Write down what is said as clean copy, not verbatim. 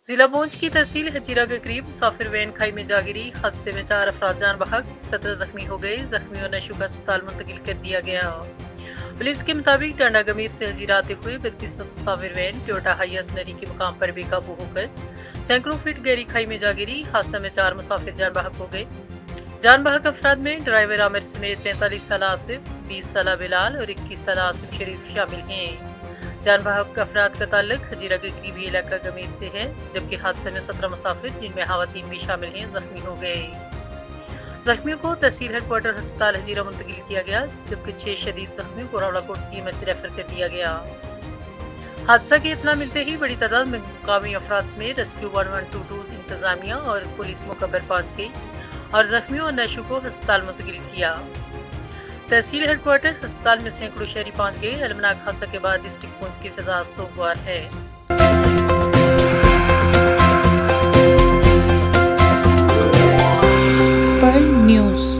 जिला पौंछ की तहसील हजीरा के करीब मुसाफिर वैन खाई में जा गिरी। हादसे में 4 अफराद जान बहक, 17 जख्मी हो गए। जख्मियों ने नशु का अस्पताल मुंतकिल कर दिया गया। पुलिस के मुताबिक टांडा गमीर से हजीरा आते हुए बदकिस्मत मुसाफिर वैन टोयोटा हाइएस नरी के मुकाम पर बेकाबू होकर सैकड़ों फीट गहरी खाई में जा गिरी। हादसे में 4 मुसाफिर जान बहक हो गए। जान बहक अफराद में ड्राइवर आमिर समेत 45 साल आसिफ, 20 साल बिलाल और 21 साल आसिम शरीफ शामिल हैं। जान बहक अफराद का ताल्लुक हजीरा के करीबी इलाका गमीर से है, जबकि हादसे में 17 मुसाफिर जिनमें खवातीन भी शामिल हैं जख्मी हो गए। जख्मियों को तहसील हेडक्वार्टर अस्पताल हजीरा मुंतकिल किया गया, जबकि 6 शदीद जख्मियों को रावलाकोट सीएमएच रेफर कर दिया गया। हादसा की इत्तला मिलते ही बड़ी तादाद में मुकामी अफराद समेत रेस्क्यू 1122 इंतजामिया और पुलिस मौके पर पहुंच गई और जख्मियों और नशु को अस्पताल मुंतकिल किया। तहसील हेडक्वार्टर अस्पताल में सैकड़ों शहरी पहुंच गए। अलमनाक हादसा के बाद डिस्ट्रिक्ट पौंछ की फिजा सोगवार है। Pearl news.